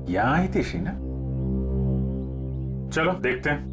यहाँ आई थी शीना? चलो देखते हैं।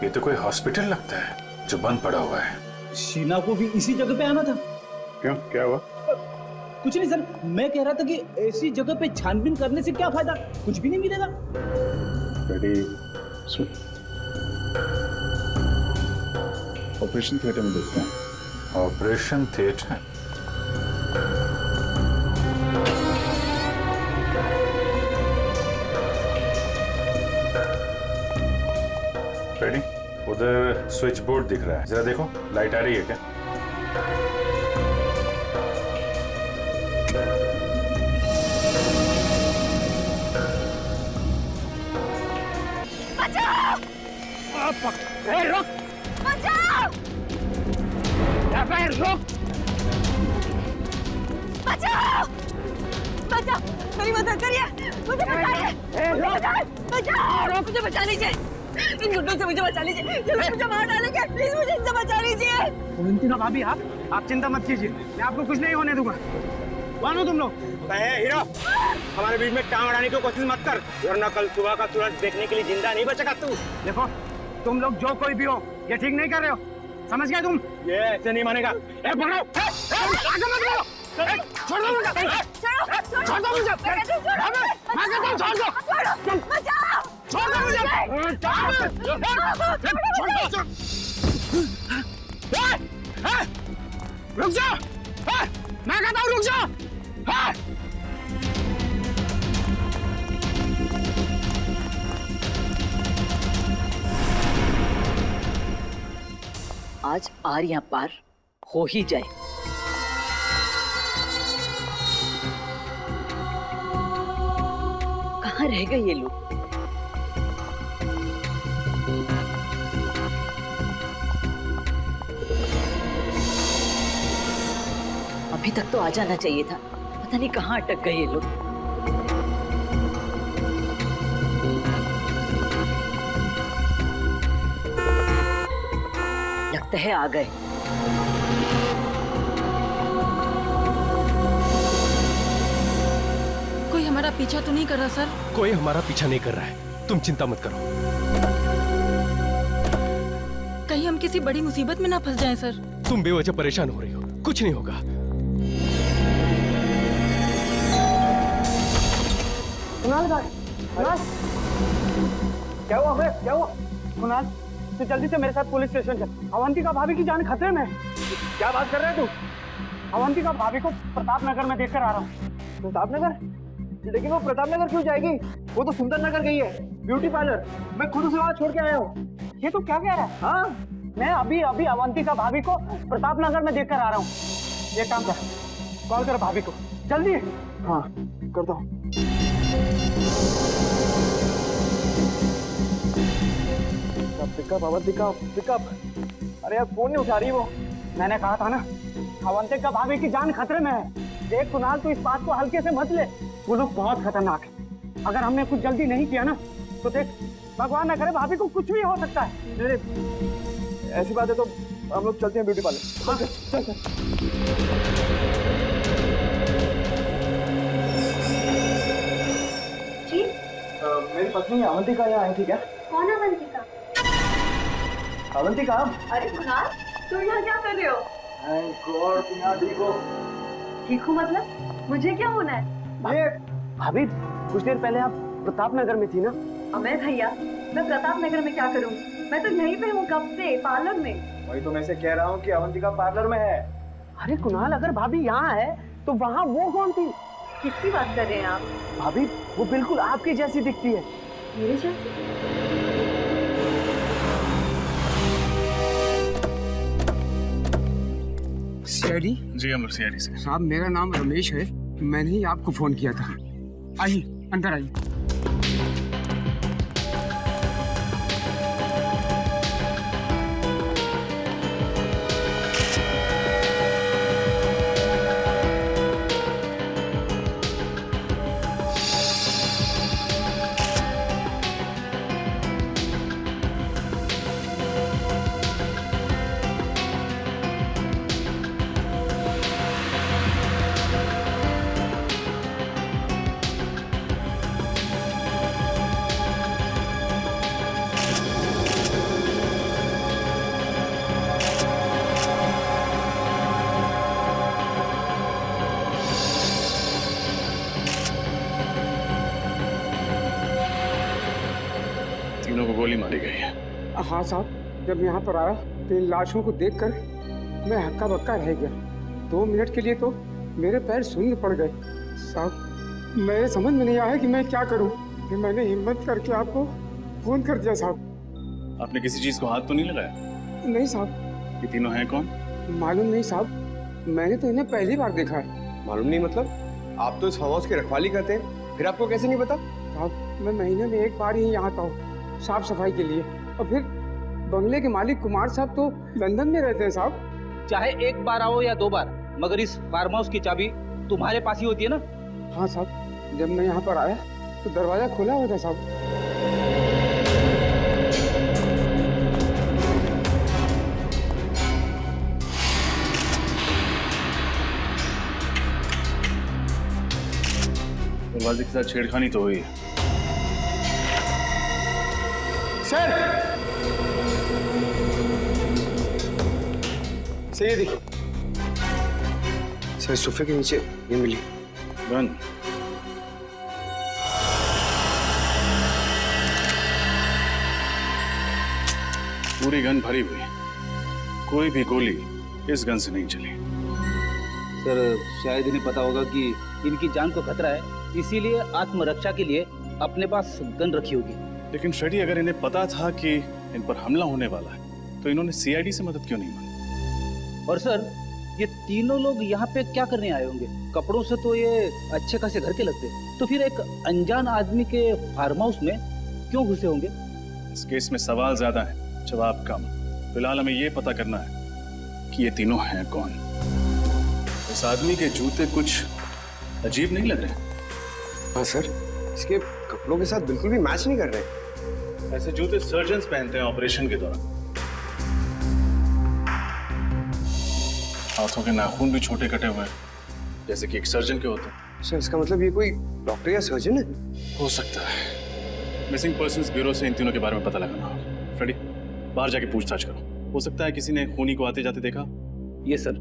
ये तो कोई हॉस्पिटल लगता है जो बंद पड़ा हुआ है। शीना को भी इसी जगह पे आना था। क्यों, क्या हुआ? कुछ नहीं सर, मैं कह रहा था कि ऐसी जगह पे छानबीन करने से क्या फायदा, कुछ भी नहीं मिलेगा। ऑपरेशन थिएटर में देखते हैं। Operation theatre? रेडी? उधर स्विच बोर्ड दिख रहा है, जरा देखो लाइट आ रही है क्या? बचाओ! रुक! बचाओ! रुक! बचाओ! बचाओ! मेरी मदद करिए, मुझे बचाइए! बचाओ! मुझे बचा लीजिए! इन गुंडों से मुझे बचा लीजिए! जल्दी मुझे मार डालेंगे! प्लीज मुझे इनसे बचा लीजिए! वैलेंटिना भाभी, आप चिंता मत कीजिए, मैं आपको कुछ नहीं होने दूंगा। कौन हो तुम लोग? हीरो, हमारे बीच में टांग अड़ाने की कोशिश मत कर, वरना कल सुबह का सूरज देखने के लिए जिंदा नहीं बचेगा तू। देखो, तुम लोग जो कोई भी हो, ये ठीक नहीं कर रहे हो, समझ गए तुम? ये ऐसे नहीं मानेगा। पकड़ो! आगे मत बढ़ो! छोड़ दो मुझे! छोड़ दो मुझे! मैं कहता हूँ छोड़ दो! बचाओ! छोड़ दो मुझे! रुक जा! मैं कहता हूँ रुक जा! आज आर या पार हो ही जाए। कहाँ रह गए ये लोग? अभी तक तो आ जाना चाहिए था, पता नहीं कहाँ अटक गए ये लोग। लगता है आ गए। कोई हमारा पीछा तो नहीं कर रहा सर? कोई हमारा पीछा नहीं कर रहा है, तुम चिंता मत करो। कहीं हम किसी बड़ी मुसीबत में ना फंस जाएं सर। तुम बेवजह परेशान हो रही हो, कुछ नहीं होगा। कुणाल, क्या हुआ बे? क्या हुआ? कुणाल, तू जल्दी से मेरे साथ पुलिस स्टेशन चल। अवंतिका भाभी की जान खतरे में है। क्या बात कर रहे है तू? अवंतिका भाभी को प्रताप नगर में देखकर आ रहा हूँ। प्रताप नगर? लेकिन वो प्रताप नगर क्यों जाएगी? वो तो सुंदर नगर गई है, ब्यूटी पार्लर। मैं खुद उसे वहाँ छोड़ के आया हूँ। ये तो क्या कह रहा है? हाँ, मैं अभी अभी अवंतिका भाभी को प्रताप नगर में देखकर आ रहा हूँ। ये काम कर, कॉल कर भाभी को जल्दी। हाँ, करता हूँ। Pickup Avantika, pickup. अरे यार, फोन नहीं उठा रही वो। मैंने कहा था ना, अवंतिका भाभी की जान खतरे में है। देख कुणाल, तू इस बात को हल्के से मत ले, वो लोग बहुत खतरनाक है। अगर हमने कुछ जल्दी नहीं किया ना, तो देख, भगवान न करे भाभी को कुछ भी हो सकता है। ऐसी बात है तो हम लोग चलते हैं ब्यूटी पार्लर। चल चल। जी? मेरी पत्नी अवंतिका यहाँ आई थी क्या? कौन अवंतिका? अवंतिका? अरे कुणाल, तुम यहाँ क्या कर रहे हो? थैंक गॉड तुम यहाँ ठीक हो। ठीक हूँ मतलब? मुझे क्या होना है? भाभी, कुछ देर पहले आप प्रताप नगर में थी ना? अमर भैया, मैं प्रताप नगर में क्या करूँ? मैं तो यहीं पे हूँ कब से, पार्लर में। वही तो मैं से कह रहा हूँ कि अवंतिका पार्लर में है। अरे कुणाल, अगर भाभी यहाँ है तो वहाँ वो कौन थी? किसकी बात कर रहे हैं आप? भाभी, वो बिल्कुल आपकी जैसी दिखती है। मेरे जैसी? सीआईडी? जी अमर सीआईडी से। साहब मेरा नाम रमेश है, मैंने ही आपको फोन किया था। आइए अंदर आइए। तीनों को गोली मारी गई है। हाँ साहब, जब यहाँ पर आया तो इन लाशों को देखकर मैं हक्का बक्का रह गया। 2 मिनट के लिए तो मेरे पैर शून्य पड़ गए। साहब मेरे समझ में नहीं आया कि मैं क्या करूं, फिर मैंने हिम्मत करके आपको फोन कर दिया साहब। आपने किसी चीज को हाथ तो नहीं लगाया? नहीं साहब। ये तीनों हैं कौन? मालूम नहीं साहब, मैंने तो इन्हें पहली बार देखा है। मालूम नहीं मतलब? आप तो इस फार्म हाउस की रखवाली करते हैं, फिर आपको कैसे नहीं पता? साहब मैं महीने में 1 बार ही यहाँ आता हूँ साफ सफाई के लिए, और फिर बंगले के मालिक कुमार साहब तो लंदन में रहते हैं साहब। चाहे 1 बार आओ या 2 बार, मगर इस फार्म हाउस की चाबी तुम्हारे पास ही होती है ना? हाँ साहब, जब मैं यहाँ पर आया तो दरवाजा खुला हुआ था साहब। दरवाजे के साथ छेड़खानी तो हुई है। सर ये देखिए सर, सोफे के नीचे ये मिली गन। पूरी गन भरी हुई, कोई भी गोली इस गन से नहीं चली। सर शायद इन्हें पता होगा कि इनकी जान को खतरा है, इसीलिए आत्मरक्षा के लिए अपने पास गन रखी होगी। लेकिन फ्रेडी, अगर इन्हें पता था कि इन पर हमला होने वाला है तो इन्होंने सीआईडी से मदद क्यों नहीं मांगी? और सर ये तीनों लोग यहाँ पे क्या करने आए होंगे? कपड़ों से तो ये अच्छे खासे घर के लगते, तो फिर एक अनजान आदमी के फार्म हाउस में क्यों घुसे होंगे? इस केस में सवाल ज्यादा है, जवाब कम। फिलहाल हमें ये पता करना है कि ये तीनों हैं कौन। इस आदमी के जूते कुछ अजीब नहीं लग रहे? हाँ सर, इसके कपड़ों के साथ बिल्कुल भी मैच नहीं कर रहे। ऐसे जूते सर्जन्स पहनते हैं ऑपरेशन के दौरान। हाथों के नाखून भी छोटे कटे हुए हैं, जैसे कि एक सर्जन के होते हैं। सर इसका मतलब ये कोई डॉक्टर या सर्जन है? हो सकता है। मिसिंग पर्सन्स ब्यूरो से इन तीनों के बारे में पता लगाना होगा। फ्रेडी, बाहर जाके पूछताछ करो। हो सकता है किसी ने खूनी को आते जाते देखा। ये सर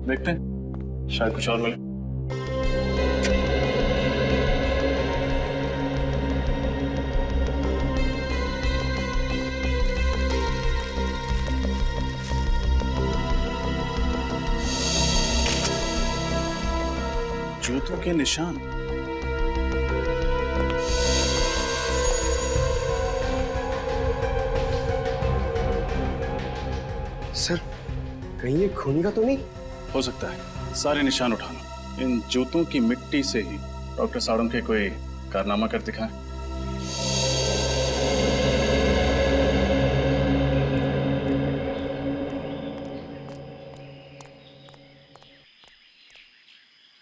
देखते हैं, शायद कुछ और मिले। जूतों के निशान। सर कहीं ये खूनी का तो नहीं? हो सकता है। सारे निशान उठा लो। इन जूतों की मिट्टी से ही डॉक्टर साड़ुंखे कोई कारनामा कर दिखाए।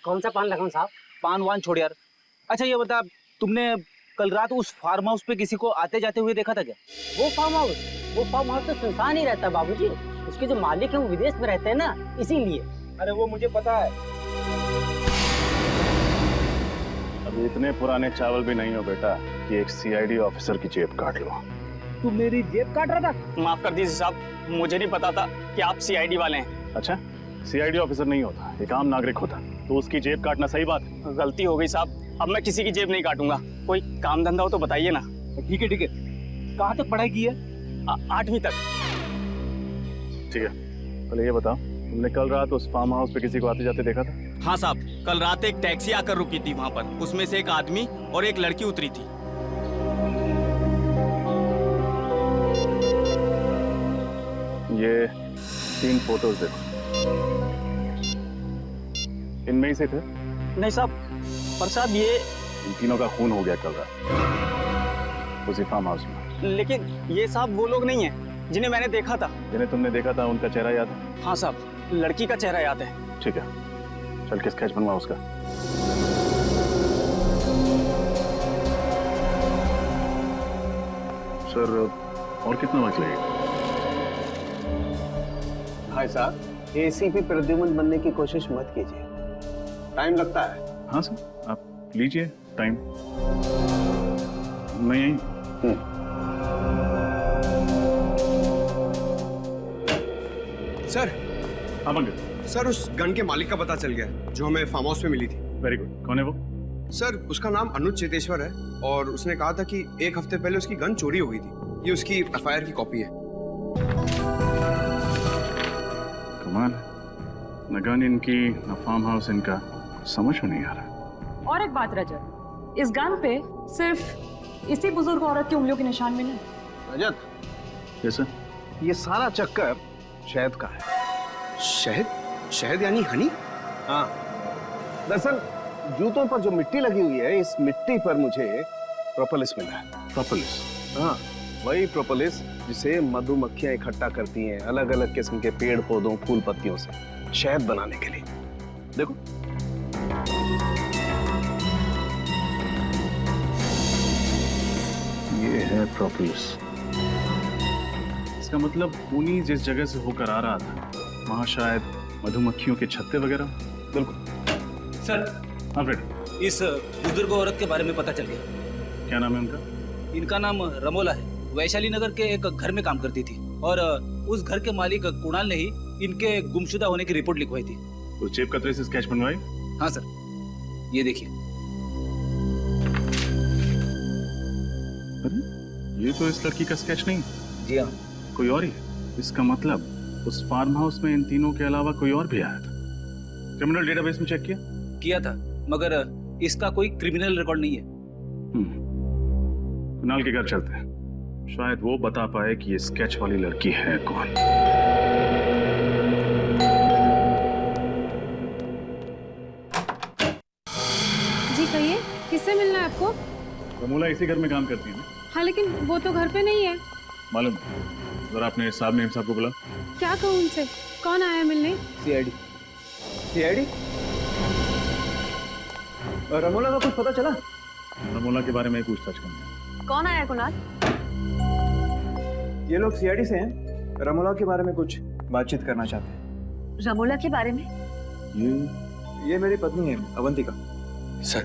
कौन सा पान लगाऊं साहब? पान वान छोड़ यार। अच्छा ये बता, तुमने कल रात उस फार्म हाउस पे किसी को आते जाते हुए देखा था क्या? वो फार्म हाउस तो सुनसान ही रहता बाबूजी। उसके जो मालिक है वो विदेश में रहते हैं ना, इसीलिए। अरे वो मुझे पता है। अभी इतने पुराने चावल भी नहीं हो बेटा कि एक सीआईडी ऑफिसर की जेब काट लो। तू मेरी जेब काट रहा था? माफ कर दीजिए साहब, मुझे नहीं पता था कि आप सीआईडी वाले हैं। अच्छा, सीआईडी ऑफिसर नहीं होता, एक आम नागरिक होता, तो उसकी जेब काटना सही बात है? गलती हो गई साहब, अब मैं किसी की जेब नहीं काटूंगा। कोई काम धंधा हो तो बताइए ना। ठीक है ठीक है। कहाँ तक पढ़ाई की है? 8वीं तक। ठीक है, पहले ये बताओ, तुमने कल रात उस फार्म हाउस पे किसी को आते जाते देखा था? हाँ साहब, कल रात एक टैक्सी आकर रुकी थी वहाँ पर। उसमें से एक आदमी और एक लड़की उतरी थी। ये 3 फोटोज देखो। इनमें ही से थे? नहीं साहब, पर साहब ये इन तीनों का खून हो गया कल रात उसी फार्म हाउस में। लेकिन ये साहब वो लोग नहीं है जिन्हें मैंने देखा था। जिन्हें तुमने देखा था उनका चेहरा याद है? हाँ साहब, लड़की का चेहरा याद है। ठीक है, चल के स्केच बनवा उसका। सर और कितना वक्त लगेगा? भाई साहब, एसीपी प्रद्युमन बनने की कोशिश मत कीजिए, टाइम लगता है। हाँ सर, आप लीजिए टाइम। मैं यहीं। सर। हाँ पंकज। सर, उस गन के मालिक का पता चल गया जो हमें फार्म हाउस में मिली थी। Very good. कौन है वो? सर, उसका नाम अनुज चेतेश्वर है और उसने कहा था कि 1 हफ्ते पहले उसकी गन चोरी हो गई थी। ये उसकी एफआईआर की कॉपी है। कमाल, न गन इनकी न फार्म हाउस इनका, समझ में नहीं आ रहा। और एक बात रजत, इस गन पे सिर्फ इसी बुजुर्ग औरत की उंगलियों के निशान मिले। रजत, कैसे? ये सारा चक्कर शहद का है। शहद? शहद यानी हनी? हाँ। दरअसल जूतों पर जो मिट्टी लगी हुई है, इस मिट्टी पर मुझे प्रोपोलिस मिला है। प्रोपोलिस? हाँ, वही प्रोपोलिस जिसे मधुमक्खियां इकट्ठा करती हैं अलग अलग किस्म के पेड़ पौधों फूल पत्तियों से शहद बनाने के लिए। देखो। ये है प्रोपोलिस। इसका मतलब खूनी जिस जगह से होकर आ रहा था वहां शायद मधुमक्खियों के छत्ते वगैरह। बिल्कुल सर। हाँ फ्रेड, इस बुजुर्ग औरत के बारे में पता चल गया। क्या नाम है उनका? इनका नाम रमोला है। वैशाली नगर के एक घर में काम करती थी और उस घर के मालिक कुणाल ने ही इनके गुमशुदा होने की रिपोर्ट लिखवाई थी। उस जेब कतरे से स्केच बनवाई? हाँ सर, ये देखिए। अरे ये तो इस लड़की का स्केच नहीं। जी हाँ, कोई और ही है। इसका मतलब उस फार्म हाउस में इन तीनों के अलावा कोई और भी आया था। क्रिमिनल डेटाबेस में चेक किया था, मगर इसका कोई क्रिमिनल रिकॉर्ड नहीं है। कुणाल के घर चलते हैं, शायद वो बता पाए कि ये स्केच वाली लड़की है कौन। जी कहिए, किससे मिलना है आपको? रमोला इसी घर में काम करती है ना? हाँ, लेकिन वो तो घर पे नहीं है। मालूम, जरा अपने साहब ने साहब को बुला। क्या कहूँ उनसे? कौन आया है मिलने? सीआईडी। सीआईडी? रमोला का कुछ पता चला? रमोला के बारे में ही पूछताछ करनी। कौन आया कुणाल? ये लोग सीआईडी से हैं। रमोला के बारे में कुछ बातचीत करना चाहते हैं। रमोला के बारे में? ये मेरी पत्नी है, अवंतिका। सर,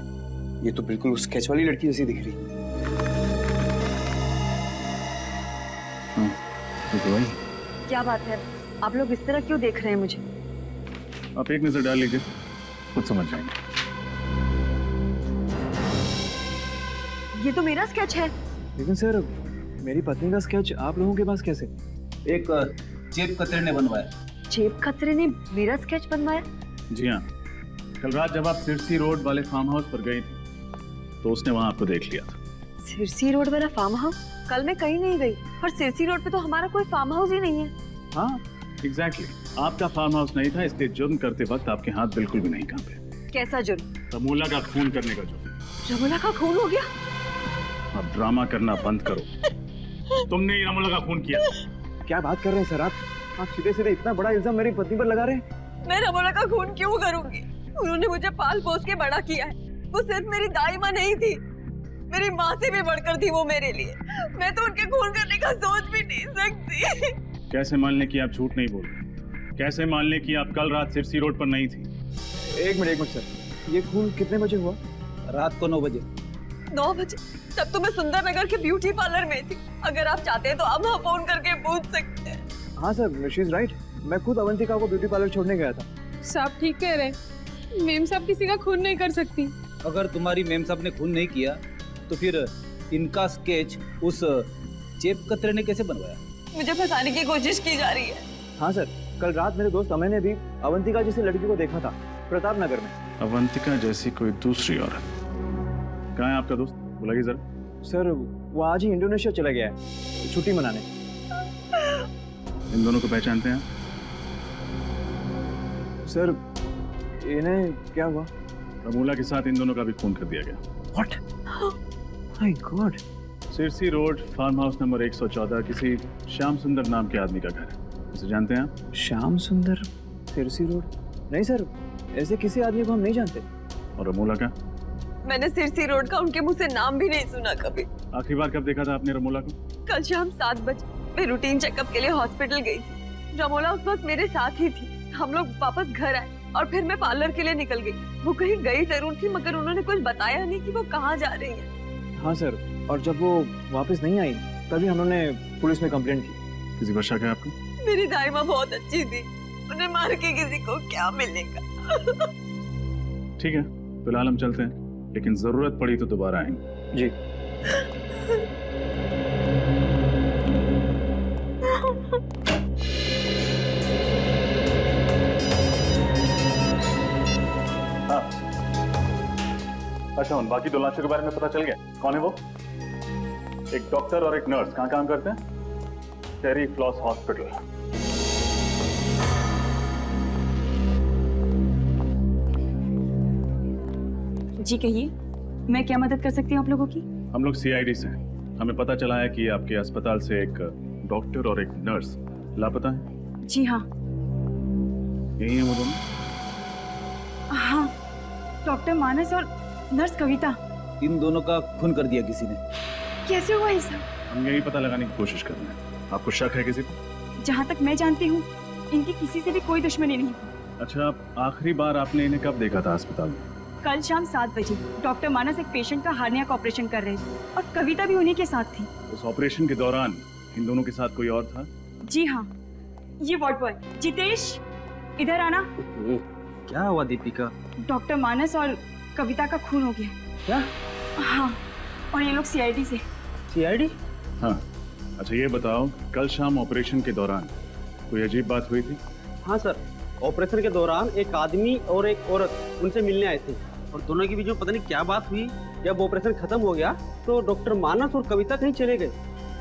ये तो बिल्कुल उस स्केच वाली लड़की जैसी दिख रही। क्या बात है, आप लोग इस तरह क्यों देख रहे हैं मुझे? आप एक नजर डाल लीजिए, खुद समझ जाएंगे। ये तो मेरा स्केच है। लेकिन सर, मेरी पत्नी का स्केच आप लोगों के पास कैसे? एक जेब कतरे ने बनवाया। जेब कतरे ने मेरा स्केच बनवाया? जी हाँ, कल रात जब आप सिरसी रोड वाले फार्म हाउस पर गई थी तो उसने वहां आपको देख लिया था। सिरसी रोड वाला फार्म हाउस? कल मैं कहीं नहीं गई, पर सिरसी रोड पे तो हमारा कोई फार्म हाउस ही नहीं है। हाँ एग्जैक्टली, आपका फार्म हाउस नहीं था, इसलिए जुर्म करते वक्त आपके हाथ बिल्कुल भी नहीं कांपे। कैसा जुर्म? रमोला का खून करने का जुर्म। रमोला का खून हो गया? अब ड्रामा करना बंद करो। तुमने ही रमोला का खून किया। क्या बात कर रहे हैं सर आप सीधे सीधे इतना बड़ा इल्जाम मेरी पत्नी पर लगा रहे हैं। मैं रमोला का खून क्यों करूंगी? उन्होंने मुझे पाल पोस के बड़ा किया है। वो सिर्फ मेरी दाई माँ नहीं थी, मेरी माँ से भी बढ़कर थी वो मेरे लिए। मैं तो उनके खून करने का सोच भी नहीं सकती। कैसे मान लें कि आप झूठ नहीं बोल रहे? कैसे मान लें कि आप कल रात सिरसी रोड पर नहीं थी? एक मिनट सर, ये खून कितने बजे हुआ? रात को 9 बजे। 9 बजे? तब तो मैं सुंदर नगर के ब्यूटी पार्लर में थी। अगर आप चाहते हैं तो आप वहाँ फोन करके पूछ सकते हैं। हाँ सर, शी इज राइट। मैं खुद अवंतिका को ब्यूटी पार्लर छोड़ने गया था। साहब ठीक कह रहे हैं, मेम साहब किसी का खून नहीं कर सकती। अगर तुम्हारी मेम साहब ने खून नहीं किया तो फिर इनका स्केच उस जेब कतरे ने कैसे बनवाया? मुझे फंसाने की कोशिश की जा रही है। हाँ सर, कल रात मेरे दोस्त अमय ने भी अवंतिका जैसी लड़की को देखा था प्रताप नगर में। अवंतिका जैसी कोई दूसरी औरत? कहाँ है आपका दोस्त? बुलाइए जरा। सर, वो आज ही इंडोनेशिया चला गया है छुट्टी मनाने। इन दोनों को पहचानते हैं? सर, इन्हें क्या हुआ? रमूला के साथ इन दोनों का भी खून कर दिया गया। What? My God! Sirsi road farm house number 114 किसी श्याम सुंदर नाम के आदमी का घर है। उसे जानते हैं आप? श्याम सुंदर, सिरसी रोड? नहीं सर, ऐसे किसी आदमी को हम नहीं जानते। और रमूला का? मैंने सिरसी रोड का उनके मुंह से नाम भी नहीं सुना कभी। आखिरी बार कब देखा था आपने रमूला को? कल शाम 7 बजे मैं रूटीन चेकअप के लिए हॉस्पिटल गई थी। रमोला उस वक्त मेरे साथ ही थी। हम लोग वापस घर आए और फिर मैं पार्लर के लिए निकल गई। वो कहीं गई जरूर थी मगर उन्होंने कुछ बताया नहीं कि वो कहाँ जा रही है। हाँ सर, और जब वो वापस नहीं आई तभी हमने पुलिस में कंप्लेंट की। किसी पर शक है आपको? मेरी दाई माँ बहुत अच्छी थी, उन्हें मार के किसी को क्या मिलेगा। ठीक है, फिलहाल हम चलते हैं, लेकिन जरूरत पड़ी तो दोबारा आएंगे। जी। अच्छा, उन बाकी 2 लाशों के बारे में पता चल गया? कौन है वो? एक डॉक्टर और एक नर्स। कहाँ काम करते हैं? टेरी फ्लॉस हॉस्पिटल। जी कहिए, मैं क्या मदद कर सकती हूँ आप लोगों की? हम लोग CID से हैं। हमें पता चला है कि आपके अस्पताल से एक डॉक्टर और एक नर्स लापता है। जी हाँ। यही है वो दोनों? हाँ, डॉक्टर मानस और नर्स कविता। इन दोनों का खून कर दिया किसी ने। कैसे हुआ ये सब? हम यही पता लगाने की कोशिश कर रहे हैं। आपको शक है किसी को? जहाँ तक मैं जानती हूँ इनकी किसी से भी कोई दुश्मनी नहीं। अच्छा, आखिरी बार आपने इन्हें कब देखा था अस्पताल में? कल शाम 7 बजे डॉक्टर मानस एक पेशेंट का हार्निया का ऑपरेशन कर रहे थे और कविता भी उन्हीं के साथ थी। उस ऑपरेशन के दौरान इन दोनों के साथ कोई और था? जी हाँ, ये वार्ड बॉय जितेश, इधर आना। क्या हुआ दीपिका? डॉक्टर मानस और कविता का खून हो गया। क्या? हाँ, और ये लोग CID से। CID? हाँ। अच्छा, ये बताओ, कल शाम ऑपरेशन के दौरान कोई अजीब बात हुई थी? हाँ सर, ऑपरेशन के दौरान एक आदमी और एक औरत उनसे मिलने आए थे और दोनों के बीच में पता नहीं क्या बात हुई। जब ऑपरेशन खत्म हो गया तो डॉक्टर मानस और कविता कहीं चले गए।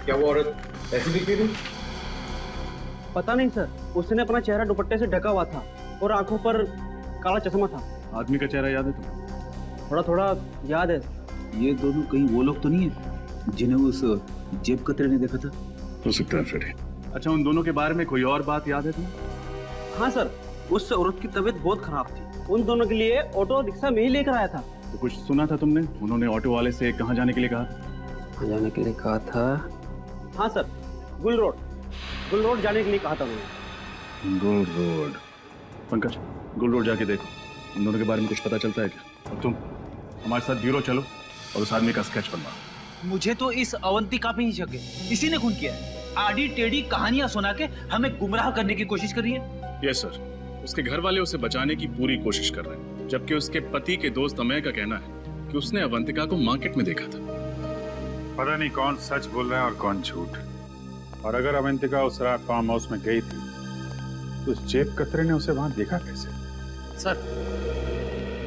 क्या वो औरत ऐसी दिखती थी? पता नहीं सर, उसने अपना चेहरा दुपट्टे से ढका हुआ था और आंखों पर काला चश्मा था। आदमी का चेहरा याद है तुम्हें? थोड़ा थोड़ा याद है। ये दोनों कहीं वो लोग तो नहीं है जिन्हें उस जेब कतरे ने देखा था? हो सकता है फिर। अच्छा, उन दोनों के बारे में कोई और बात याद है तुम्हें? हाँ सर, उस औरत की तबीयत बहुत खराब थी। उन दोनों के लिए ऑटो रिक्शा में ही लेकर आया था। तो कुछ सुना था तुमने? उन्होंने ऑटो वाले से कहाँ जाने के लिए कहा? कहाँ जाने के लिए कहा था? हाँ सर, गुल रोड जाने के लिए कहा था उन्होंने। गुल रोड। पंकज, गुल रोड जाके देखो, उन दोनों के बारे में कुछ पता चलता है क्या? और तुम हमारे साथ ब्यूरो चलो और उस आदमी का स्केच बनवाओ। मुझे तो इस अवंतिका पे ही शक है। इसी ने खून किया है। आड़ी टेढ़ी कहानियां सुना के हमें गुमराह करने की कोशिश कर रही है। यस सर, उसके घर वाले उसे बचाने की पूरी कोशिश कर रहे हैं, जबकि उसके पति के दोस्त अमय का कहना है कि उसने अवंतिका को मार्केट में देखा था। पता नहीं कौन सच बोल रहा है और कौन झूठ। और अगर अवंतिका उस रात फार्म हाउस में गई थी तो उस जेब कतरे ने उसे वहां देखा कैसे? सर,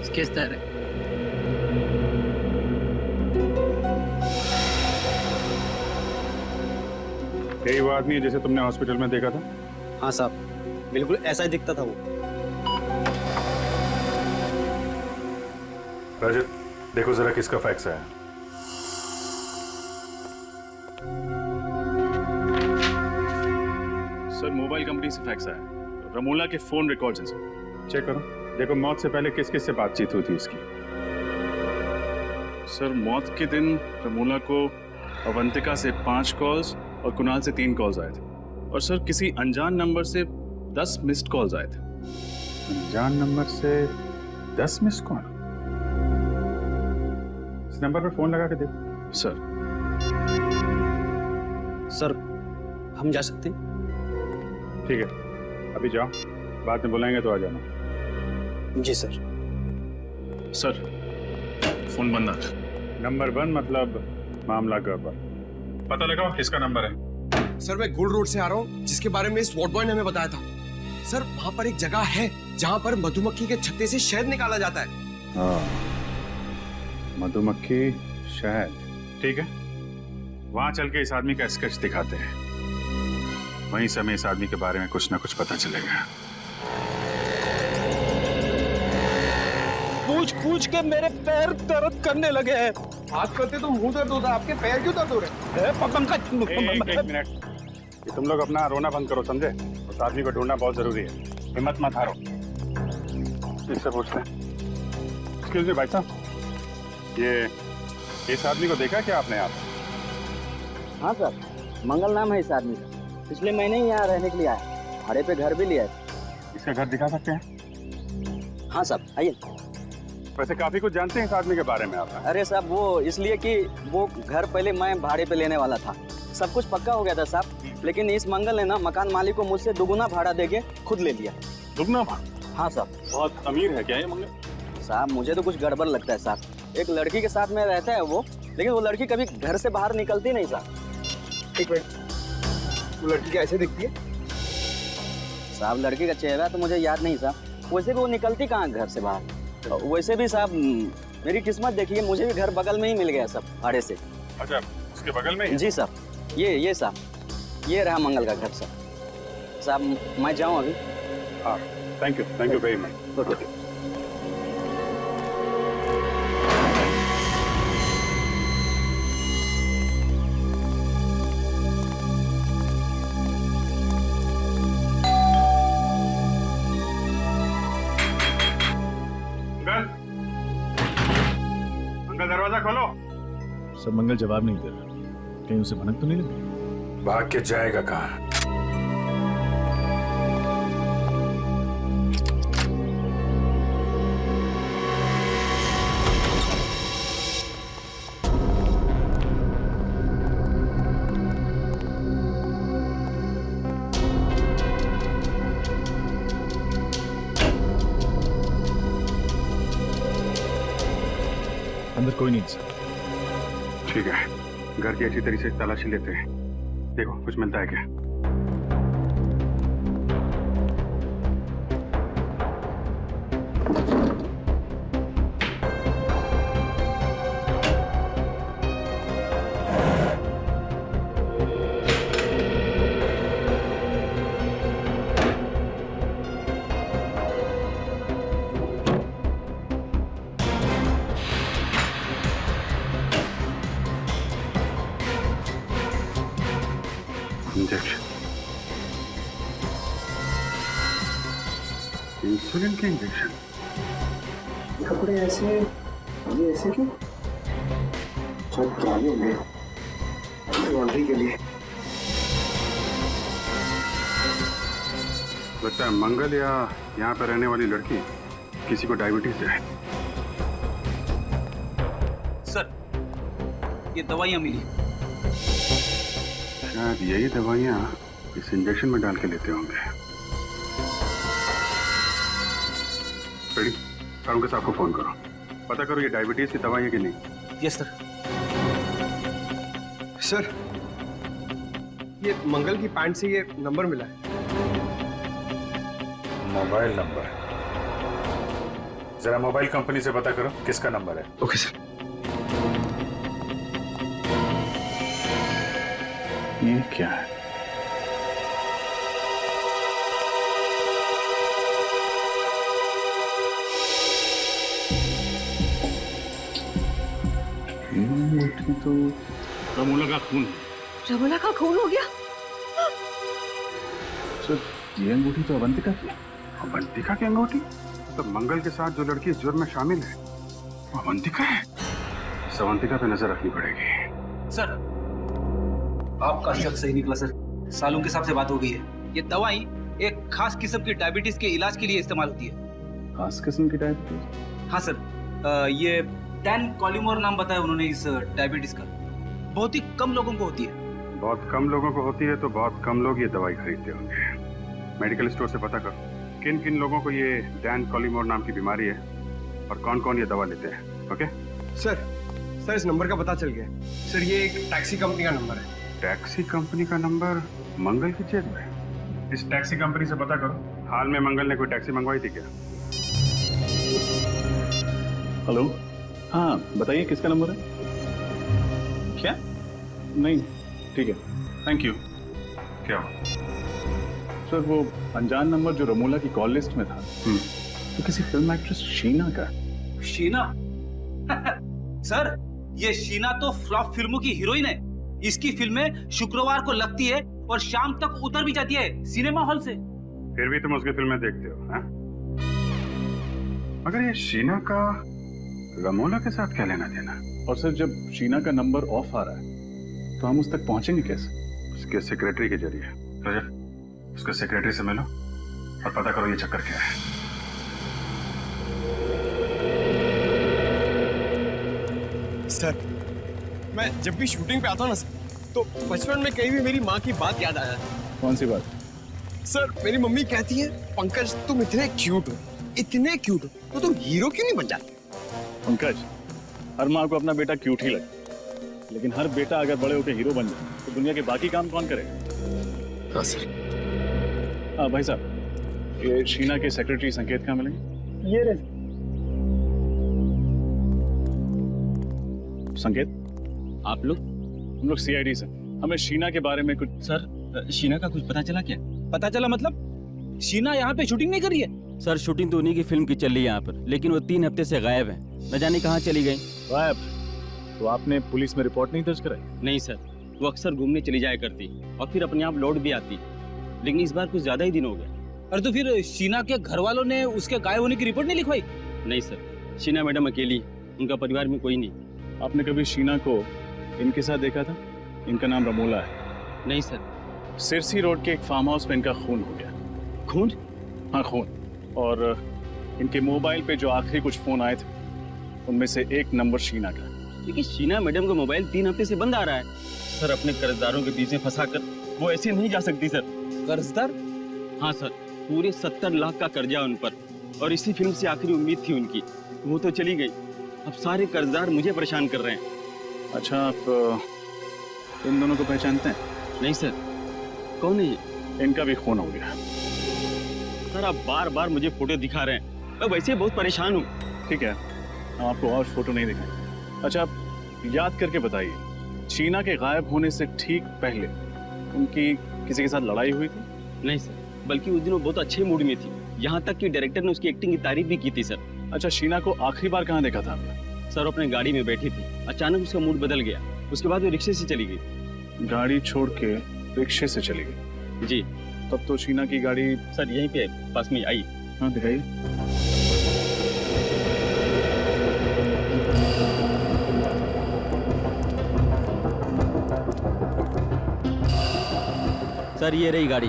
स्केच तैयार है। यही वो आदमी है जिसे तुमने हॉस्पिटल में देखा था? हाँ साहब, बिल्कुल ऐसा ही दिखता था वो। रजत, देखो जरा किसका फैक्स है। सर, मोबाइल कंपनी से फैक्स आया। रमोला के फोन रिकॉर्ड्स हैं सर। चेक करो, देखो मौत से पहले किस किस से बातचीत हुई थी उसकी। सर, मौत के दिन रमोला को अवंतिका से 5 कॉल्स और कुणाल से 3 कॉल्स आए थे। और सर, किसी अनजान नंबर से 10 मिस्ड कॉल्स आए थे। अनजान नंबर से 10 मिस्ड कॉल? इस नंबर पर फोन लगा के देखो। सर, हम जा सकते हैं? ठीक है, अभी जाओ, बाद में बुलाएंगे तो आ जाना। जी सर। सर, फोन बंद आ। नंबर बंद मतलब मामला गड़बड़। पता लगाओ किसका नंबर है। सर, मैं गुल रोड से आ रहा हूँ, जिसके बारे में इस वार्ड बॉय ने हमें बताया था। सर, वहाँ पर एक जगह है जहाँ पर मधुमक्खी के छत्ते से शहद निकाला जाता है। हाँ, मधुमक्खी शहद, ठीक है। वहां चल के इस आदमी का स्केच दिखाते हैं। वहीं समय इस आदमी के बारे में कुछ ना कुछ पता चलेगा। पूछ के मेरे पैर दर्द करने लगे हैं। हाथ करते तो मुंह दर्द होता, आपके पैर क्यों दर्द हो रहे हैं? एक मिनट, ये तुम लोग अपना रोना बंद करो, समझे? उस आदमी को ढूंढना बहुत जरूरी है, हिम्मत मत हारो। इससे पूछते हैं। एक्सक्यूज मी भाई साहब, ये इस आदमी को देखा क्या आपने? आप? हाँ सर, मंगल नाम है इस आदमी का। पिछले महीने ही यहाँ रहने के लिए आया, भाड़े पे घर भी लिया है। इसका घर दिखा सकते हैं? हाँ साहब, आइए। वैसे काफी कुछ जानते हैं इस आदमी के बारे में आप? अरे साहब, वो इसलिए कि वो घर पहले मैं भाड़े पे लेने वाला था, सब कुछ पक्का हो गया था साहब, लेकिन इस मंगल ने ना मकान मालिक को मुझसे दुगुना भाड़ा देके खुद ले लिया। दुगना भाड़ा? हाँ साहब। बहुत अमीर है क्या ये मंगल? साहब मुझे तो कुछ गड़बड़ लगता है साहब। एक लड़की के साथ में रहता है वो, लेकिन वो लड़की कभी घर से बाहर निकलती नहीं साहब। एक मिनट, वो लड़की कैसे दिखती है? साहब लड़की का चेहरा तो मुझे याद नहीं साहब, वैसे भी वो निकलती कहाँ घर से बाहर। वैसे भी साहब मेरी किस्मत देखिए, मुझे भी घर बगल में ही मिल गया सब भाड़े से। अच्छा, उसके बगल में ही? जी साहब, ये साहब, ये रहा मंगल का घर साहब। साहब मैं जाऊँ अभी? हाँ, thank you very much. Okay. दरवाजा खोलो। सब मंगल जवाब नहीं दे रहा, कहीं उसे भनक तो नहीं लगी? भाग के जाएगा कहाँ? अंदर कोई नहीं सर। ठीक है, घर की अच्छी तरीके से तलाशी लेते हैं, देखो कुछ मिलता है क्या। इंजेक्शन, इंसुलिन के इंजेक्शन। कपड़े ऐसे, ये ऐसे क्यों? सब क्या होंगे लॉन्ड्री के लिए? लगता है मंगल या यहाँ पर रहने वाली लड़की किसी को डायबिटीज है। सर, ये दवाइयाँ मिली। शायद यही दवाइयाँ इस इंजेक्शन में डाल के लेते होंगे। रेडी, अरुण के साहब को फोन करो, पता करो ये डायबिटीज की दवाई है कि नहीं। Yes sir. सर, ये मंगल की पैंट से ये नंबर मिला है। Mobile number? जरा मोबाइल कंपनी से पता करो किसका नंबर है। Okay sir. ये क्या है? ये तो रमोला का खून है। रमोला का खून हो गया? सर, ये अंगूठी तो अवंतिका की है। अवंतिका की अंगूठी? तो मंगल के साथ जो लड़की इस जुर्म में शामिल है वो अवंतिका है। अवंतिका पे नजर रखनी पड़ेगी। सर, आपका शक सही निकला सर, सालों के हिसाब से बात हो गई है। ये दवाई एक खास किस्म की डायबिटीज के इलाज के लिए इस्तेमाल होती है। खास किस्म की डायबिटीज? हाँ सर, ये टैन कॉलिमोर नाम बताया उन्होंने इस डायबिटीज का। बहुत ही कम लोगों को होती है। बहुत कम लोगों को होती है तो बहुत कम लोग ये दवाई खरीदते होंगे। मेडिकल स्टोर से पता करो किन किन लोगों को ये टैन कॉलिमोर नाम की बीमारी है और कौन कौन ये दवा लेते हैं। ओके सर, इस नंबर का पता चल गया सर। ये एक टैक्सी कंपनी का नंबर है। टैक्सी कंपनी का नंबर मंगल की जेब में? इस टैक्सी कंपनी से पता करो हाल में मंगल ने कोई टैक्सी मंगवाई थी क्या। हेलो, हाँ बताइए किसका नंबर है? क्या? नहीं, ठीक है, थैंक यू। क्या हुआ? सर, वो अनजान नंबर जो रमोला की कॉल लिस्ट में था तो किसी फिल्म एक्ट्रेस शीना का। शीना सर, ये शीना तो फ्लॉप फिल्मों की हीरोइन है। इसकी फिल्में शुक्रवार को लगती है और शाम तक उतर भी जाती है सिनेमा हॉल से। फिर भी तुम उसकी फिल्में देखते हो, हाँ? मगर ये शीना का रमोला के साथ क्या लेना देना? और सर, जब शीना का नंबर ऑफ आ रहा है तो हम उस तक पहुंचेंगे कैसे? उसके सेक्रेटरी के जरिए। रजत, उसके सेक्रेटरी से मिलो और पता करो ये चक्कर क्या है। सर, मैं जब भी शूटिंग पे आता हूँ ना सर, तो बचपन में कहीं भी मेरी माँ की बात याद आया। कौन सी बात? सर, मेरी मम्मी कहती है, पंकज तुम इतने क्यूट हो, तो तुम हीरो क्यों नहीं बन जाते? पंकज, हर माँ को अपना बेटा क्यूट ही लगे, लेकिन हर बेटा अगर बड़े होकर हीरो बन जाए तो दुनिया के बाकी काम कौन करेगा? हाँ सर। हाँ भाई साहब, ये शीना के सेक्रेटरी संकेत कहाँ मिलेंगे? ये रहे। संकेत, आप लोग? हम लोग सीआईडी से। हमें शीना के बारे में कुछ। सर, शीना का कुछ पता चला क्या? पता चला मतलब? शीना यहाँ पे शूटिंग नहीं कर रही है? सर, शूटिंग तो उन्हीं की फिल्म की चल रही है यहाँ पर, लेकिन वो 3 हफ्ते से गायब है। न जाने कहाँ चली गई। गायब? तो आपने पुलिस में रिपोर्ट नहीं दर्ज कराई? नहीं सर, वो अक्सर घूमने चली जाया करती और फिर अपने आप लौट भी आती, लेकिन इस बार कुछ ज्यादा ही दिन हो गए। अरे तो फिर शीना के घर वालों ने उसके गायब होने की रिपोर्ट नहीं लिखवाई? नहीं सर, शीना मैडम अकेली, उनका परिवार में कोई नहीं। आपने कभी शीना को इनके साथ देखा था? इनका नाम रमोला है। नहीं सर। सिरसी रोड के एक फार्म हाउस में इनका खून हो गया। खून? हाँ, खून। और इनके मोबाइल पे जो आखिरी कुछ फोन आए थे उनमें से एक नंबर शीना का। लेकिन शीना मैडम का मोबाइल 3 हफ्ते से बंद आ रहा है। सर, अपने कर्जदारों के बीच में फंसाकर वो ऐसे नहीं जा सकती सर। कर्जदार? हाँ सर, पूरे 70 लाख का कर्जा उन पर, और इसी फिल्म से आखिरी उम्मीद थी उनकी। वो तो चली गई, अब सारे कर्जदार मुझे परेशान कर रहे हैं। अच्छा, आप इन दोनों को पहचानते हैं? नहीं सर। कौन है ये? इनका भी खून हो गया। सर, आप बार बार मुझे फोटो दिखा रहे हैं, मैं वैसे बहुत परेशान हूँ। ठीक है, हम आपको और फोटो नहीं दिखाएंगे। अच्छा, आप याद करके बताइए, शीना के गायब होने से ठीक पहले उनकी किसी के साथ लड़ाई हुई थी? नहीं सर, बल्कि उस दिन वो बहुत अच्छे मूड में थी, यहाँ तक कि डायरेक्टर ने उसकी एक्टिंग की तारीफ भी की थी सर। अच्छा, शीना को आखिरी बार कहाँ देखा था आपने? सर, अपने गाड़ी में बैठी थी, अचानक उसका मूड बदल गया, उसके बाद वो रिक्शे से चली गई। गाड़ी छोड़ के रिक्शे से चली गई? जी। तब तो शीना की गाड़ी सर यहीं पे पास में आई। हाँ, दिखाइए। सर, ये रही गाड़ी।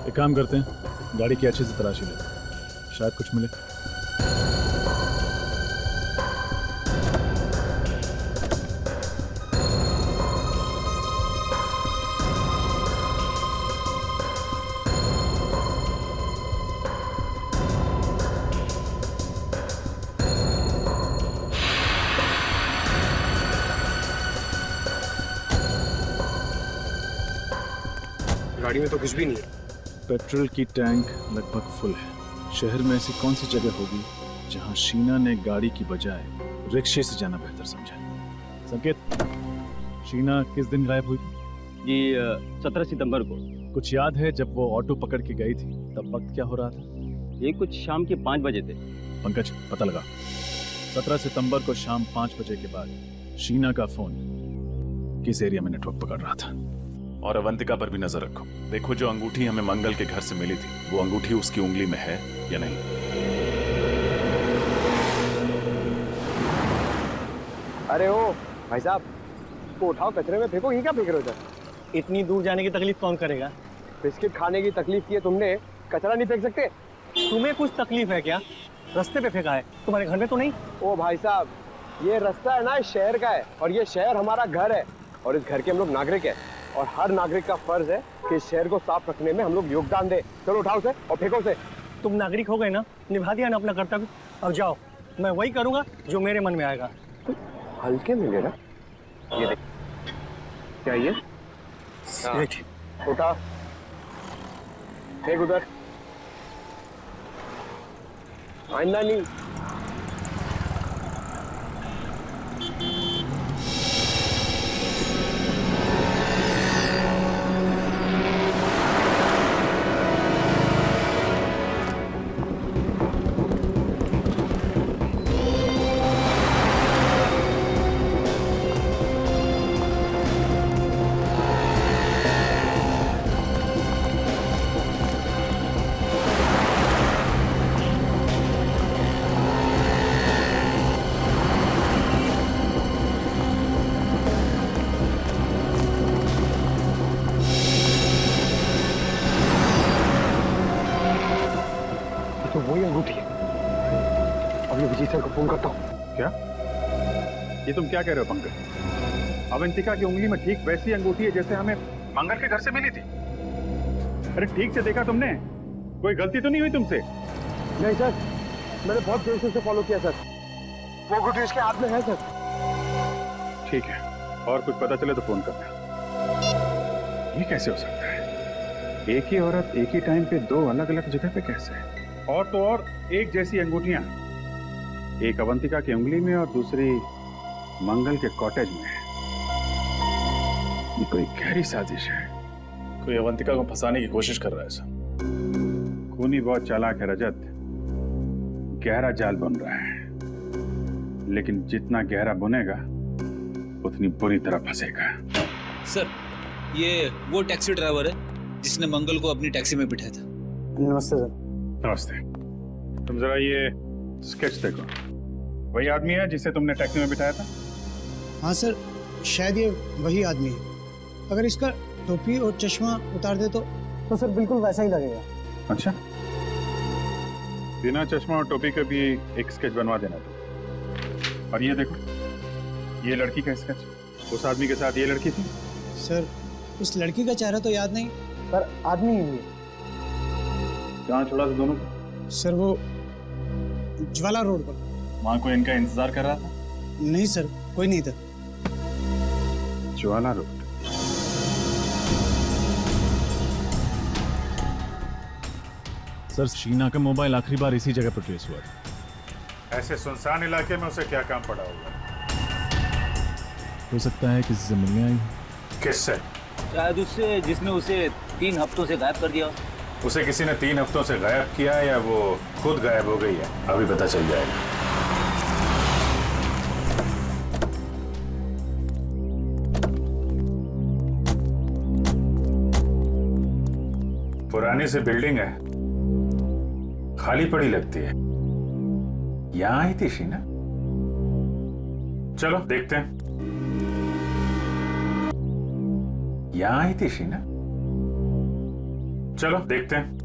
एक काम करते हैं, गाड़ी की अच्छे से तलाशी लेते हैं, शायद कुछ मिले। गाड़ी में तो कुछ भी नहीं है। पेट्रोल की टैंक लगभग फुल है। शहर में ऐसी कौन सी जगह होगी जहां शीना ने गाड़ी की बजाय रिक्शे से जाना बेहतर समझा? संकेत, शीना किस दिन गायब हुई? जी 17 सितंबर को। कुछ याद है जब वो ऑटो पकड़ के गई थी तब वक्त क्या हो रहा था? ये कुछ शाम के 5 बजे थे। पंकज, पता लगा। 17 सितंबर को शाम 5 बजे के बाद शीना का फोन किस एरिया में नेटवर्क पकड़ रहा था? और अवंतिका पर भी नजर रखो। देखो, जो अंगूठी हमें मंगल के घर से मिली थी, वो अंगूठी उसकी उंगली में है या नहीं। अरे ओ भाई साहब, को उठाओ, कचरे में फेंको। ये क्या फेंक रहे हो? इतनी दूर जाने की तकलीफ कौन करेगा? बिस्किट खाने की तकलीफ की है तुमने, कचरा नहीं फेंक सकते? तुम्हें कुछ तकलीफ है क्या? रास्ते पे फेंका है, तुम्हारे घर में तो नहीं? ओ भाई साहब, ये रास्ता है ना, इस शहर का है, और ये शहर हमारा घर है, और इस घर के हम लोग नागरिक हैं, और हर नागरिक का फर्ज है कि इस शहर को साफ रखने में हम लोग योगदान दें। चलो उठाओ उसे और फेंको उसे। तुम नागरिक हो गए ना, निभा दिया ना अपना कर्तव्य, अब जाओ। मैं वही करूंगा जो मेरे मन में आएगा। हल्के में लेना। ये देख, क्या ये? उठा, फेंक उधर। आइंदा नहीं। तो वही अंगूठी है। अभी विजय सर को फोन करता हूँ। क्या? ये तुम क्या कह रहे हो पंकज? अवंतिका की उंगली में ठीक वैसी अंगूठी है जैसे हमें मंगल के घर से मिली थी। अरे ठीक से देखा तुमने? कोई गलती तो नहीं हुई तुमसे? नहीं सर, मैंने बहुत देर से उसे फॉलो किया सर। वो अंगूठी उसके हाथ में है सर। ठीक है, और कुछ पता चले तो फोन करना। ये कैसे हो सकता है? एक ही औरत एक ही टाइम पे दो अलग अलग जगह पे कैसे? और तो और एक जैसी अंगूठियां, एक अवंतिका की उंगली में और दूसरी मंगल के कॉटेज में। ये कोई गहरी साजिश है। कोई अवंतिका को फंसाने की कोशिश कर रहा है सर। खूनी बहुत चालाक है रजत। गहरा जाल बुन रहा है, लेकिन जितना गहरा बुनेगा उतनी बुरी तरह फंसेगा। सर, ये वो टैक्सी ड्राइवर है जिसने मंगल को अपनी टैक्सी में बिठाया था। नमस्ते सर। नमस्ते। तुम जरा ये स्केच देखो। वही आदमी है जिसे तुमने टैक्सी में बिठाया था? हाँ सर, शायद ये वही आदमी है। अगर इसका टोपी और चश्मा उतार दे तो सर बिल्कुल वैसा ही लगेगा। अच्छा, बिना चश्मा और टोपी के भी एक स्केच बनवा देना तुम। और ये देखो, ये लड़की का स्केच। उस आदमी के साथ ये लड़की थी? सर, उस लड़की का चेहरा तो याद नहीं, पर आदमी ही है। कहाँ छोड़ा था दोनों को? सर, वो ज्वाला रोड पर। वहां कोई इनका इंतजार कर रहा था? नहीं सर, कोई नहीं था। ज्वाला रोड। सर, शीना का मोबाइल आखिरी बार इसी जगह पर ट्रेस हुआ था। ऐसे सुनसान इलाके में उसे क्या काम पड़ा होगा? हो सकता है किसी से मिलने आई। किससे? शायद उससे जिसने उसे 3 हफ्तों से गायब कर दिया। उसे किसी ने 3 हफ्तों से गायब किया या वो खुद गायब हो गई है? अभी पता चल जाएगा। पुरानी सी बिल्डिंग है, खाली पड़ी लगती है। यहां आई थी शीना? चलो देखते हैं। यहां आई थी शीना? चलो देखते हैं।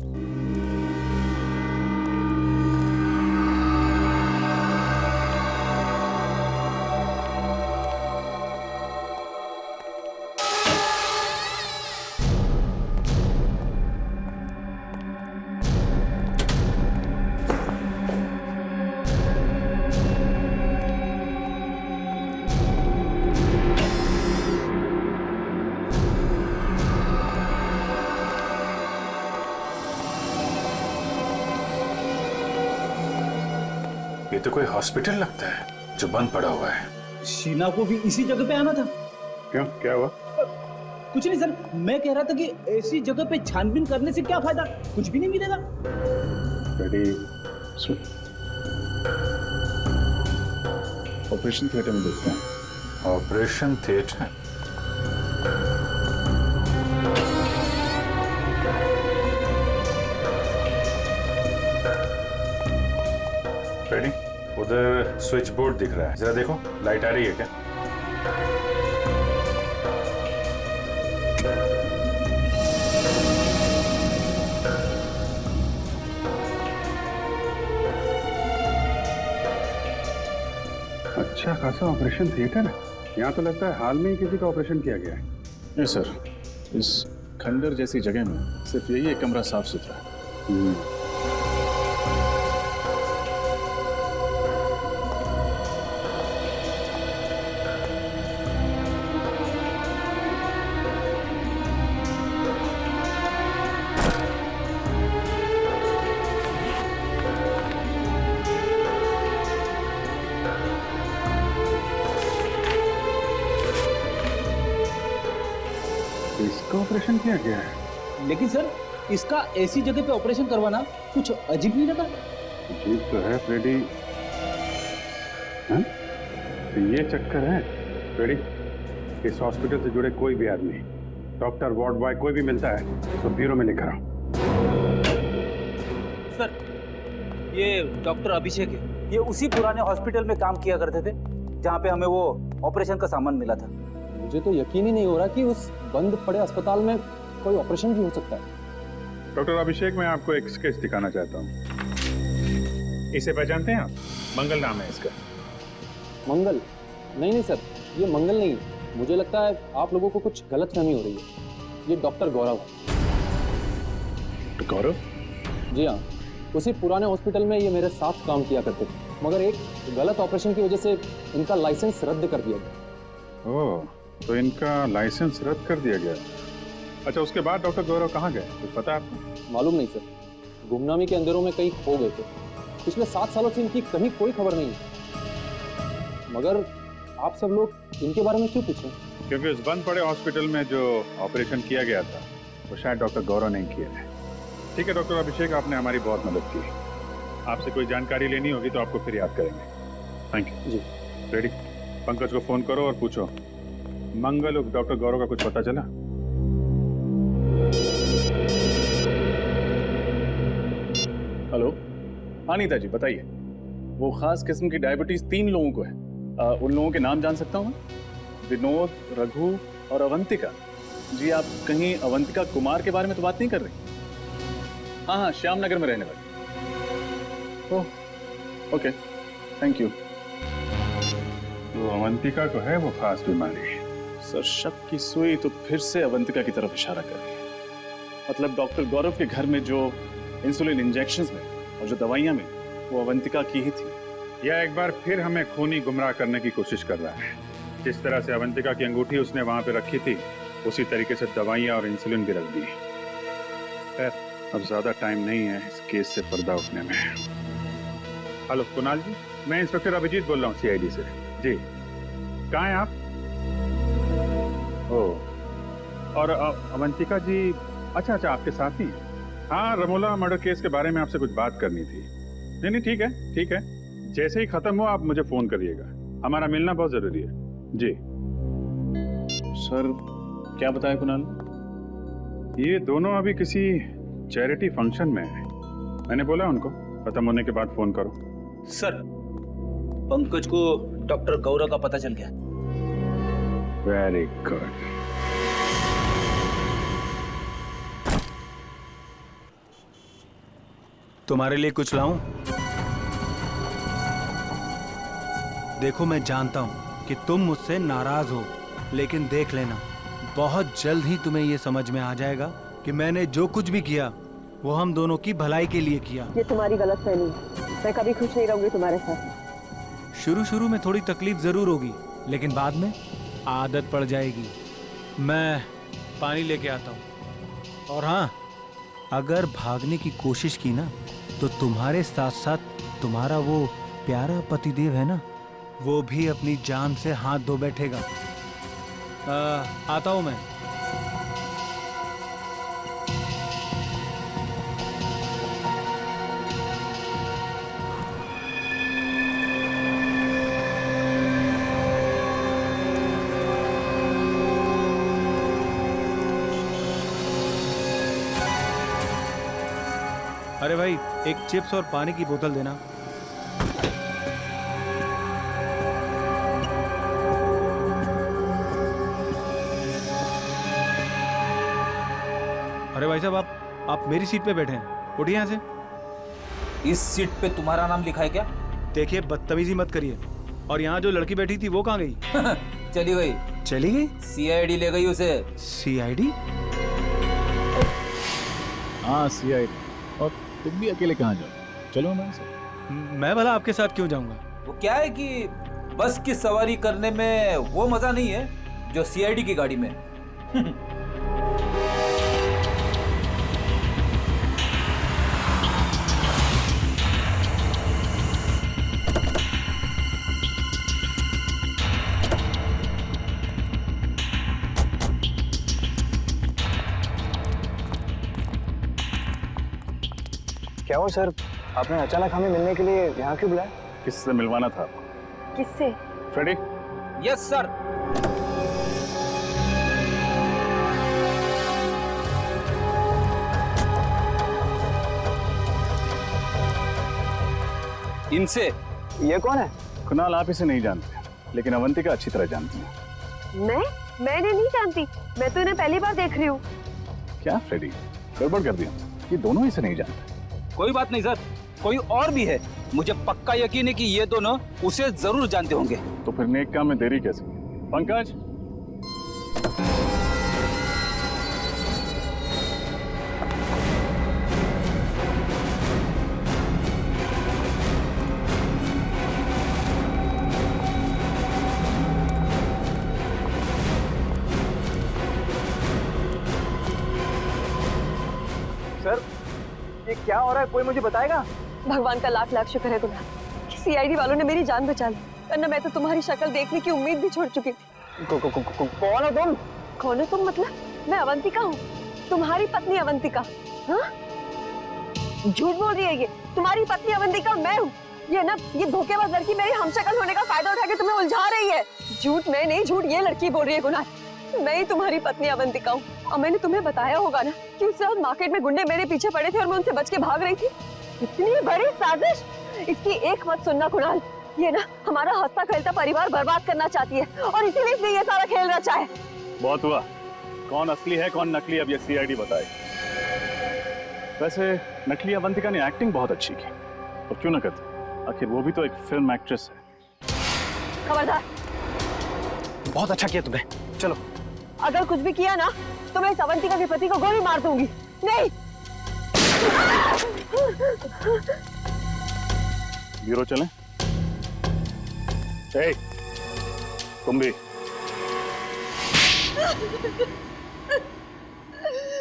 ये तो कोई हॉस्पिटल लगता है जो बंद पड़ा हुआ है। शीना को भी इसी जगह पे आना था। क्यों, क्या हुआ? कुछ नहीं सर, मैं कह रहा था कि ऐसी जगह पे छानबीन करने से क्या फायदा, कुछ भी नहीं मिलेगा। ऑपरेशन थिएटर में देखते हैं। Operation theatre? रेडी? उधर स्विच बोर्ड दिख रहा है, जरा देखो लाइट आ रही है क्या? अच्छा खासा ऑपरेशन थिएटर है। यहाँ तो लगता है हाल में ही किसी का ऑपरेशन किया गया है। नहीं सर, इस खंडर जैसी जगह में सिर्फ यही एक कमरा साफ सुथरा है। इसका ऑपरेशन किया गया है? लेकिन सर, इसका ऐसी जगह पे ऑपरेशन करवाना कुछ अजीब नहीं लगा? अजीब तो है फ्रेडी। हाँ? तो ये चक्कर है फ्रेडी। इस हॉस्पिटल से जुड़े कोई भी आदमी, डॉक्टर, वार्ड बॉय, कोई भी मिलता है तो ब्यूरो में लेकर आओ। सर, ये डॉक्टर अभिषेक है। ये उसी पुराने हॉस्पिटल में काम किया करते थे जहाँ पे हमें वो ऑपरेशन का सामान मिला था। मुझे तो यकीन ही नहीं हो रहा कि उस बंद पड़े अस्पताल में कोई ऑपरेशन भी हो सकता है। डॉक्टर अभिषेक, मैं आपको एक स्केच दिखाना चाहता हूँ। इसे पहचानते हैं आप? मंगल नाम है इसका। मंगल? नहीं सर, ये मंगल नहीं है। मुझे लगता है आप लोगों को कुछ गलतफहमी हो रही है। ये डॉक्टर गौरव है। गौरव? जी हाँ, उसी पुराने हॉस्पिटल में ये मेरे साथ काम किया करते थे, मगर एक गलत ऑपरेशन की वजह से इनका लाइसेंस रद्द कर दिया गया। ओह, तो इनका लाइसेंस रद्द कर दिया गया। अच्छा, उसके बाद डॉक्टर गौरव कहाँ गए, कुछ पता है आपको? मालूम नहीं सर, गुमनामी के अंधेरों में कहीं खो गए थे। पिछले 7 सालों से इनकी कहीं कोई खबर नहीं है। मगर आप सब लोग इनके बारे में क्यों पूछें? क्योंकि उस बंद पड़े हॉस्पिटल में जो ऑपरेशन किया गया था वो शायद डॉक्टर गौरव नहीं किया है। ठीक है डॉक्टर अभिषेक, आपने हमारी बहुत मदद की। आपसे कोई जानकारी लेनी होगी तो आपको फिर याद करेंगे। Thank you ji. Ready? Pankaj को फोन करो और पूछो मंगल उर्फ डॉक्टर गौरव का कुछ पता चला? हेलो, हाँ नीता जी बताइए। वो खास किस्म की डायबिटीज 3 लोगों को है। उन लोगों के नाम जान सकता हूँ? विनोद, रघु और अवंतिका। जी, आप कहीं अवंतिका कुमार के बारे में तो बात नहीं कर रही? हाँ, श्याम नगर में रहने वाली। Oh okay, thank you. तो अवंतिका को है वो खास बीमारी? सर, शक की सुई तो फिर से अवंतिका की तरफ इशारा कर रही है। मतलब डॉक्टर गौरव के घर में जो इंसुलिन इंजेक्शंस में और जो दवाइयां में, वो अवंतिका की ही थी। यह एक बार फिर हमें खूनी गुमराह करने की कोशिश कर रहा है। जिस तरह से अवंतिका की अंगूठी उसने वहां पे रखी थी, उसी तरीके से दवाइयां और इंसुलिन भी रख दी। खैर, अब ज्यादा टाइम नहीं है इस केस से पर्दा उठने में। हेलो कुणाल जी, मैं इंस्पेक्टर अभिजीत बोल रहा हूँ CID से। जी, कहाँ हैं आप? ओह, और अवंतिका जी? अच्छा, आपके साथ ही? हाँ, रमोला मर्डर केस के बारे में आपसे कुछ बात करनी थी। नहीं, ठीक है ठीक है, जैसे ही खत्म हो आप मुझे फोन करिएगा, हमारा मिलना बहुत जरूरी है। जी सर, क्या बताया कुणाल? ये दोनों अभी किसी चैरिटी फंक्शन में है। मैंने बोला उनको खत्म होने के बाद फोन करो। सर, पंकज को डॉक्टर गौरव का पता चल गया। Very good. तुम्हारे लिए कुछ लाऊं? देखो, मैं जानता हूं कि तुम मुझसे नाराज हो, लेकिन देख लेना, बहुत जल्द ही तुम्हें यह समझ में आ जाएगा कि मैंने जो कुछ भी किया वो हम दोनों की भलाई के लिए किया। ये तुम्हारी गलतफहमी है। मैं कभी खुश नहीं रहूंगी तुम्हारे साथ। शुरू में थोड़ी तकलीफ जरूर होगी, लेकिन बाद में आदत पड़ जाएगी। मैं पानी लेके आता हूँ। और हाँ, अगर भागने की कोशिश की ना, तो तुम्हारे साथ साथ तुम्हारा वो प्यारा पतिदेव है ना, वो भी अपनी जान से हाथ धो बैठेगा। आता हूँ मैं। अरे भाई, एक चिप्स और पानी की बोतल देना। अरे भाई साहब, आप मेरी सीट पे बैठे हैं, उठिए यहाँ से। इस सीट पे तुम्हारा नाम लिखा है क्या? देखिए, बदतमीजी मत करिए। और यहाँ जो लड़की बैठी थी वो कहाँ गई? चली गई। चली गई? CID ले गई उसे। CID? हाँ, CID। और तुम भी अकेले कहाँ जाओ? चलो हमारे साथ। मैं भला आपके साथ क्यों जाऊंगा? वो क्या है कि बस की सवारी करने में वो मजा नहीं है जो CID की गाड़ी में। क्या हो सर, आपने अचानक हमें मिलने के लिए यहाँ क्यों बुलाया? किससे मिलवाना था आपको? किससे? फ्रेडी? Yes sir. इनसे। ये कौन है? कुणाल, आप इसे नहीं जानते, लेकिन अवंतिका अच्छी तरह जानती है। मैं इन्हें नहीं जानती। मैं तो इन्हें पहली बार देख रही हूँ। क्या फ्रेडी, गड़बड़ कर दिया? ये दोनों इसे नहीं जानते। कोई बात नहीं सर, कोई और भी है। मुझे पक्का यकीन है कि ये दोनों उसे जरूर जानते होंगे। तो फिर नेक काम में देरी कैसे? पंकज, सर, ये क्या हो रहा है, कोई मुझे बताएगा? भगवान का लाख लाख शुक्र है तुम्हारा कि सीआईडी वालों ने मेरी जान बचा ली, वरना मैं तो तुम्हारी शक्ल देखने की उम्मीद भी छोड़ चुकी थी। कौन हो तुम? कौन हो तुम मतलब? मैं अवंतिका हूँ, तुम्हारी पत्नी अवंतिका। हाँ? झूठ बोल रही है ये, तुम्हारी पत्नी अवंतिका मैं हूँ। ये ना, ये धोखेबाज लड़की मेरी हमशक्ल होने का फायदा उठा के तुम्हें उलझा रही है। झूठ मैं नहीं, झूठ ये लड़की बोल रही है। गुनाह, मैं ही तुम्हारी पत्नी अवंतिका हूँ। और मैंने तुम्हें बताया होगा ना कि उस रात मार्केट में गुंडे मेरे पीछे पड़े थे और मैं उनसे बच के भाग रही थी। इतनी बड़ी साजिश, इसकी एक मत सुनना कुणाल। ये ना हमारा हंसता खेलता परिवार बर्बाद करना चाहती है और इसीलिए इसने ये सारा खेल रचा है। बहुत हुआ। कौन असली है कौन नकली, अब ये सीआईडी बताए। वैसे नकली अवंतिका ने एक्टिंग बहुत अच्छी की, और क्यों ना करती, आखिर वो भी तो एक फिल्म एक्ट्रेस है। खबरदार, बहुत अच्छा किया तुमने। चलो, अगर कुछ भी किया ना तो मैं इस अवंतिका के पति को गोली मार दूंगी। नहीं। ब्यूरो चलें? ए, तुम भी।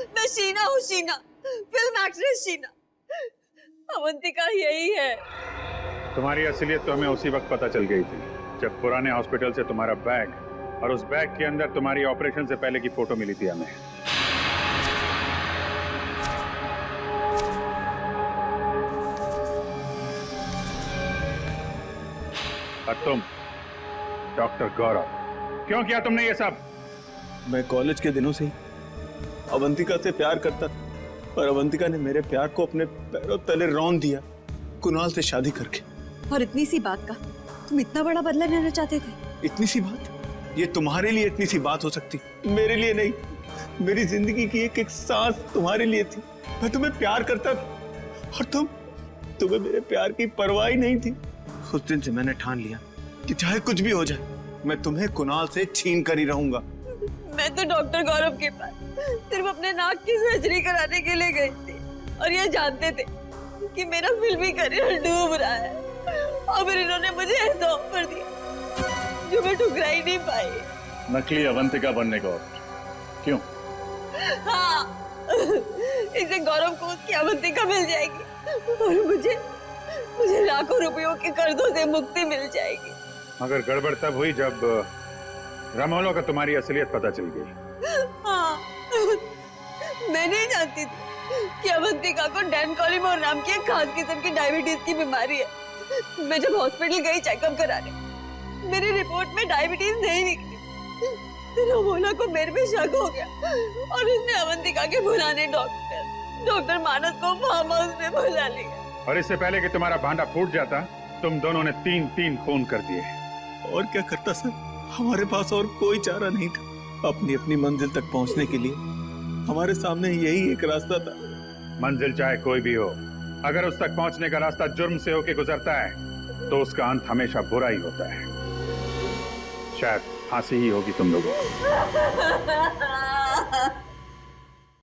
मैं शीना हूँ, शीना, फिल्म एक्ट्रेस शीना। अवंतिका यही है। तुम्हारी असलियत तो हमें उसी वक्त पता चल गई थी जब पुराने हॉस्पिटल से तुम्हारा बैग और उस बैग के अंदर तुम्हारी ऑपरेशन से पहले की फोटो मिली थी हमें। और तुम डॉक्टर गौरव, क्यों किया तुमने ये सब? मैं कॉलेज के दिनों से ही अवंतिका से प्यार करता था, पर अवंतिका ने मेरे प्यार को अपने पैरों तले रौंद दिया, कुणाल से शादी करके। और इतनी सी बात का तुम इतना बड़ा बदला लेना चाहते थे? इतनी सी बात? ये तुम्हारे लिए इतनी सी बात हो सकती, मेरे लिए नहीं। मेरी जिंदगी की एक एक सांस तुम्हारे लिए थी। मैं तुम्हें प्यार करता था और तुम्हें मेरे प्यार की परवाह ही नहीं थी। उस दिन से मैंने ठान लिया कि चाहे कुछ भी हो जाए, मैं तुम्हें कुणाल से छीन कर ही रहूंगा। मैं तो डॉक्टर गौरव के पास सिर्फ अपने नाक की सर्जरी कराने के लिए गई थी और ये जानते थे कि मेरा फिल्मी करियर डूब रहा है, और फिर इन्होंने मुझे ऐसा ऑफर दिया जो मैं ठुकरा ही नहीं पाई। नकली अवंतिका बनने का ऑफर? क्यों? हाँ, इससे गौरव को उसकी अवंतिका मिल जाएगी और मुझे लाखों रुपयों के कर्जों से मुक्ति मिल जाएगी। मगर गड़बड़ तब हुई जब रमोलो का तुम्हारी असलियत पता चल गई। हाँ, मैं नहीं जानती थी कि अवंतिका को डैनकोलिमोर नाम की एक खास किस्म की डायबिटीज की बीमारी है। मैं जब हॉस्पिटल गई चेकअप कराने, मेरी रिपोर्ट में डायबिटीज नहीं निकली। रमोला को मेरे पे शक हो गया और उसने अवंतिका के बुलाने डॉक्टर मानस को फार्म हाउस में बुला लिया। और इससे पहले कि तुम्हारा भांडा फूट जाता, तुम दोनों ने 3 खून कर दिए। और क्या करता सर, हमारे पास और कोई चारा नहीं था। अपनी अपनी मंजिल तक पहुंचने के लिए हमारे सामने यही एक रास्ता था। मंजिल चाहे कोई भी हो, अगर उस तक पहुंचने का रास्ता जुर्म से होके गुजरता है तो उसका अंत हमेशा बुरा ही होता है। शायद फांसी ही होगी तुम लोगों को।